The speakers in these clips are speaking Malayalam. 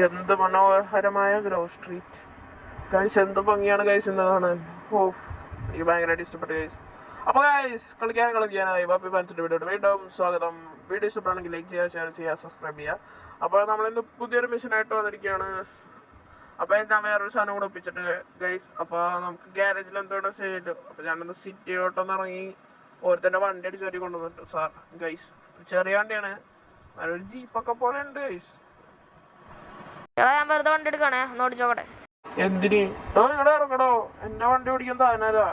എന്ത് മനോഹരമായ ഗ്രോ സ്ട്രീറ്റ് ഗൈസ്, എന്ത് ഭംഗിയാണ് ഗൈസ് ഇന്ന് കാണാൻ. ഓഫ്, എനിക്ക് ഭയങ്കരമായിട്ട് ഇഷ്ടപ്പെട്ടു ഗൈസ്. അപ്പോൾ ഗൈസ് കളിക്കാനായി ബാപ്പി പാൻസിന്റെ വീഡിയോ വീണ്ടും സ്വാഗതം. വീഡിയോ ഇഷ്ടപ്പെടുകയാണെങ്കിൽ ലൈക്ക് ചെയ്യുക, ഷെയർ ചെയ്യുക, സബ്സ്ക്രൈബ് ചെയ്യുക. അപ്പോൾ നമ്മളിന്ന് പുതിയൊരു മിഷനായിട്ട് വന്നിരിക്കുകയാണ്. അപ്പോൾ ഞാൻ വേറൊരു സാധനം കൂടെ ഒപ്പിച്ചിട്ട് ഗൈസ്. അപ്പോൾ നമുക്ക് ഗ്യാരേജിൽ എന്തോടെ ചെയ്തിട്ട് അപ്പോൾ ഞാനൊന്ന് സിറ്റിയോട്ടൊന്ന് ഇറങ്ങി ഓരോരുത്തരുടെ വണ്ടി അടിച്ച് കയറി കൊണ്ടുവന്നിട്ട് സാർ ഗൈസ്. ചെറിയ വണ്ടിയാണ്, ഒരു ജീപ്പൊക്കെ പോലെ ഉണ്ട് ഗൈസ്. ഞാൻ വെറുതെ വണ്ടി എടുക്കണേ, ഒന്ന് ഓടിച്ചോക്കട്ടെ. എന്തിന് ഇവിടെ ഇറങ്ങടോ, എന്റെ വണ്ടി ഓടിക്കാൻ താനാരാ?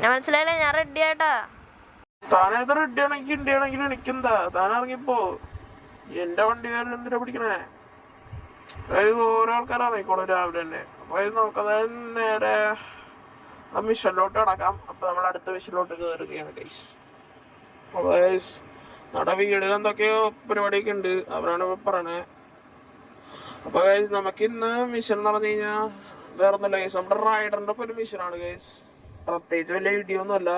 ഞാൻ മനസ്സിലായില്ലേ, ഞാൻ റെഡി ആയിട്ടാ. താനേത് റെഡി ആണെങ്കിൽ ഇന്ത്യ ആണെങ്കിലും എനിക്കെന്താ, താൻ ഇറങ്ങിപ്പോ. എന്റെ വണ്ടിക്കാരൻ എന്തിനാ പിടിക്കണേ? ഓരോ ആൾക്കാർ ഇറങ്ങിക്കോളും രാവിലെ തന്നെ. അപ്പൊ നമുക്കത് നേരെ മിഷനിലോട്ട് കിടക്കാം. അപ്പൊ നമ്മൾ അടുത്ത മിഷനിലോട്ട് കയറുകയാണ് ഗൈസ്. നമ്മുടെ വീടിൽ എന്തൊക്കെയോ പരിപാടിയൊക്കെ ഉണ്ട്, അവരാണ് പറയണേ. അപ്പൊ ഗൈസ് നമുക്ക് ഇന്ന് മിഷൻ എന്ന് പറഞ്ഞു കഴിഞ്ഞാൽ വേറെ ഒന്നുമില്ല ഗൈസ്, നമ്മുടെ റൈഡറിന്റെ ഒരു മിഷനാണ് ഗൈസ്. പ്രത്യേകിച്ച് വലിയ വീഡിയോ ഒന്നുമല്ല,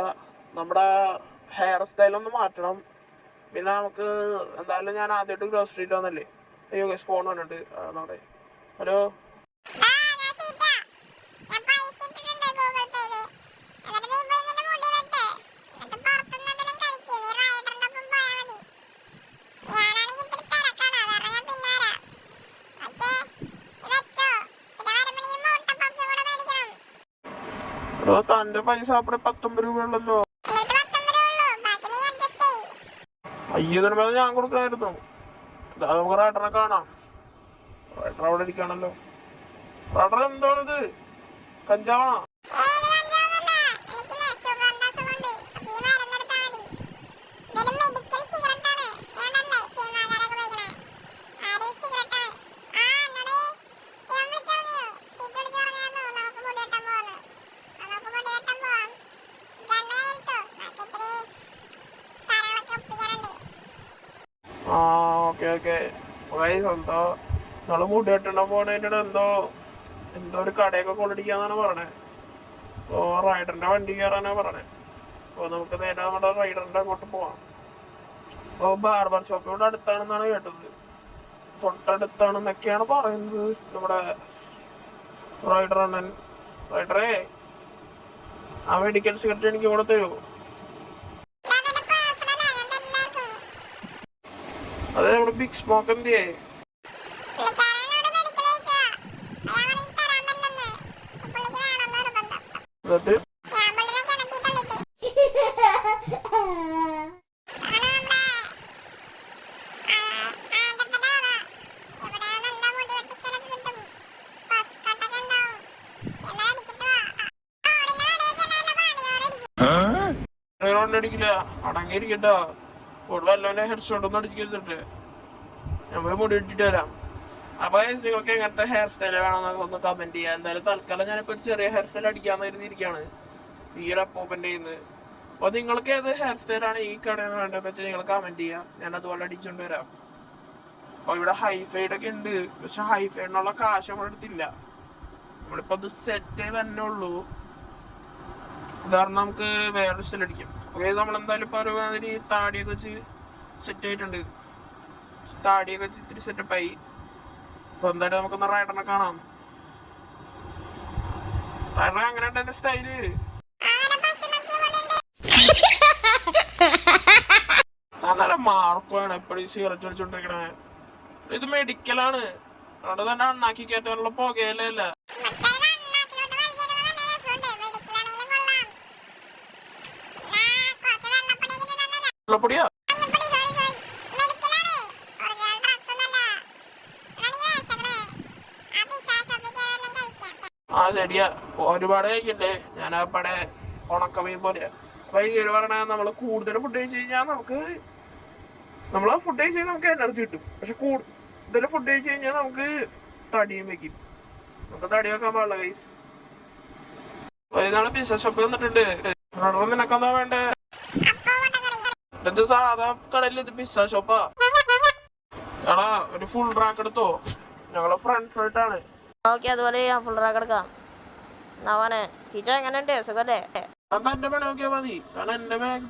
നമ്മുടെ ഹെയർ സ്റ്റൈലൊന്ന് മാറ്റണം. പിന്നെ നമുക്ക് എന്തായാലും ഞാൻ ആദ്യമായിട്ട് ഗ്രോ സ്ട്രീറ്റ് വന്നല്ലേ. അയ്യോ ഗൈസ്, ഫോൺ വന്നിട്ട് നമ്മുടെ ഹലോ. തന്റെ പൈസ അവിടെ 19 രൂപ ഉള്ളല്ലോ. അയ്യോ, ഞാൻ കൊടുക്കണായിരുന്നു. നമുക്ക് റൈഡറിനെ കാണാം. റൈഡർ അവിടെ ഇരിക്കാണല്ലോ. റൈഡർ എന്താണിത്, കഞ്ചാവാണോ? ഓക്കെ എന്തോ നമ്മള് മുടി വെട്ടണ പോണേന്റെ എന്തോ ഒരു കടയൊക്കെ കൊള്ളടിക്കാന്നാണ് പറയണേ. അപ്പോ റൈഡറിന്റെ വണ്ടി കയറാനാ പറയണേ. അപ്പൊ നമുക്ക് നേരെ നമ്മുടെ റൈഡറിന്റെ അങ്ങോട്ട് പോവാം. അപ്പൊ ബാർബർ ഷോപ്പ് ഇവിടെ അടുത്താണെന്നാണ് കേട്ടത്, തൊട്ടടുത്താണെന്നൊക്കെയാണ് പറയുന്നത് നമ്മുടെ റൈഡറേ ആ മെഡിക്കൽ സിഗരറ്റ് എനിക്ക് കൂടെ തരുമോ? അതെ, നമ്മുടെ ബിഗ് സ്മോക്ക് എന്തിയേ? അടിക്കില്ല, അടങ്ങിയിരിക്കട്ടോ. വല്ലവനെ ഹെഡ്ഷോട്ട് ഒന്നും അടിച്ചിട്ട് ഞാൻ പോയി മുടി ഇട്ടിട്ട് വരാം. അപ്പൊ നിങ്ങൾക്ക് എങ്ങനത്തെ ഹെയർ സ്റ്റൈൽ വേണമെന്നൊക്കെ ഒന്ന് കമന്റ് ചെയ്യാം. എന്തായാലും തൽക്കാലം ഞാനിപ്പോ ചെറിയ ഹെയർ സ്റ്റൈൽ അടിക്കാന്ന് കരുതിയിരിക്കുകയാണ് ഈ ഒരു അപ്പൂപ്പന്റെ കയ്യിന്ന്. അപ്പൊ നിങ്ങൾക്ക് ഏത് ഹെയർ സ്റ്റൈലാണ് ഈ കടയിൽ വേണ്ടതെന്ന് വെച്ചാൽ നിങ്ങൾ കമന്റ് ചെയ്യാം, ഞാൻ അതുപോലെ അടിച്ചുകൊണ്ട് വരാം. അപ്പൊ ഇവിടെ ഹൈഫൈഡ് ഒക്കെ ഉണ്ട്, പക്ഷെ ഹൈഫൈഡിനുള്ള കാശ് നമ്മുടെ അടുത്തില്ല. നമ്മളിപ്പോ അത് സെറ്റ് തന്നെ ഉള്ളൂ, കാരണം നമുക്ക് വേറെ സ്റ്റൈൽ അടിക്കാം. ഓക്കെ, നമ്മളെന്തായാലും ഇപ്പൊ ഒരു മാതിരി താടിയൊക്കെ വെച്ച് സെറ്റ് ആയിട്ടുണ്ട്. താടിയൊക്കെ വെച്ച് ഇത്തിരി സെറ്റപ്പായി. അപ്പൊ എന്തായാലും നമുക്കൊന്ന് റൈഡറിനെ കാണാം. റൈഡർ അങ്ങനെയുണ്ട് എന്റെ സ്റ്റൈല്. നല്ല മാർക്കാണ് എപ്പോഴും സിഗരറ്റ് അടിച്ചോണ്ടിരിക്കണേ. ഇത് മെഡിക്കലാണ്, അവിടെ തന്നെ അണ്ണാക്കി കയറ്റാനുള്ള പുകയല്ലേ അല്ല. പൊടിയാ ആ ശരിയാ, ഒരുപാട് കഴിക്കണ്ടേ. ഞാൻ ആ പടെ ഉണക്കമീൻ പോലെ. അപ്പൊ ഈ പറഞ്ഞ നമ്മള് കൂടുതൽ ഫുഡ് കഴിച്ചു കഴിഞ്ഞാൽ നമുക്ക് എനർജി കിട്ടും. പക്ഷെ കൂടുതൽ ഫുഡ് കഴിച്ചു കഴിഞ്ഞാൽ നമുക്ക് തടിയും വെക്കും. നമുക്ക് തടി വെക്കാൻ പാടില്ല ഗൈസ്. ഇതാണ് പിസ്സ ഷോപ്പ് വന്നിട്ടുണ്ട്. നിനക്കെന്താ വേണ്ടേ? ഇത് സാധാ കടയിൽ, ഇത് പിസ്സ ഷോപ്പാ. എടാ ഒരു ഫുൾ റാക്ക് എടുത്തോ, ഞങ്ങള് ഫ്രണ്ട്സ് ആയിട്ടാണ്. ഓക്കെ, അതുപോലെ ഫുൾ റാക്ക് എടുക്കാം. നവാനെ സീറ്റ എങ്ങനെയുണ്ട്, സുഖല്ലേ? എന്റെ പണി നോക്കിയാ മതി, കാരണം എന്റെ ബാഗ്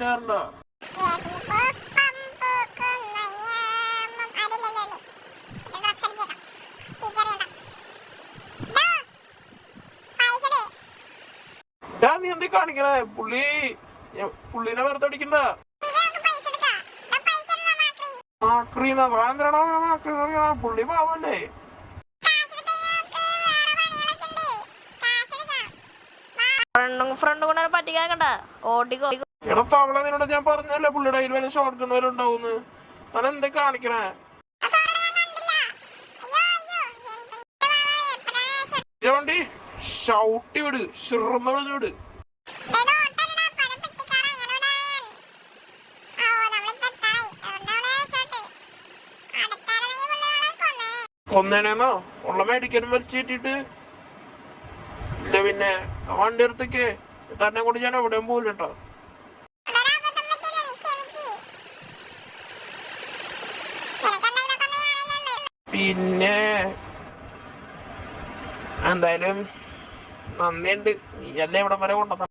നീ എന്തി കാണിക്കണേ? പുള്ളിനെ വെറുതെ അടിക്കണ്ട. പുള്ളി പാവല്ലേ? ഫ്രണ്ട് കൂടെ പറ്റിക്കാക്കണ്ട, ഓടിക്കോ. എടാ തവള, നിന്നോട് ഞാൻ പറഞ്ഞല്ലേ പുള്ളിയുടെ കയ്യിൽ വല്ല ഷോർട്ട് ഗൺ വരെ ഉണ്ടാവുന്ന്. താൻ എന്തൊക്കെ കാണിക്കണേ? വണ്ടി ഷൗട്ടി വിട്, ഷിർന്ന് വിളിച്ചു വിട്. കൊന്നേനെന്നോ ഉള്ള മേടിക്കാനും വലിച്ചു കെട്ടിട്ട് പിന്നെ വണ്ടി എടുത്തേക്ക് തന്നെ കൊണ്ട് ഞാൻ എവിടെയും പോകില്ല കേട്ടോ. പിന്നെ എന്തായാലും നന്ദിയുണ്ട്, നീ എന്നെ ഇവിടെ വരെ കൊണ്ടുവന്ന.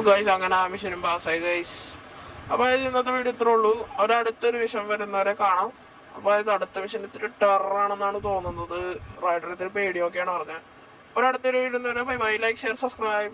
ഗൈസ്, അങ്ങനെ ആ മിഷനും പാസ്സായി ഗൈസ്. അപ്പൊ ഇന്നത്തെ വീഡിയോ ഇത്രേ ഉള്ളൂ. ഒരടുത്തൊരു വിഷയം വരുന്നവരെ കാണാം. അപ്പൊ അടുത്ത മിഷൻ ഇത്തിരി ടെററാണെന്നാണ് തോന്നുന്നത്. റൈഡർ ഇത്തിരി പേടിയൊക്കെയാണ് പറഞ്ഞത്. ഒരടുത്തൊരു വീഡിയോ വരെ bye bye. Like, share, subscribe.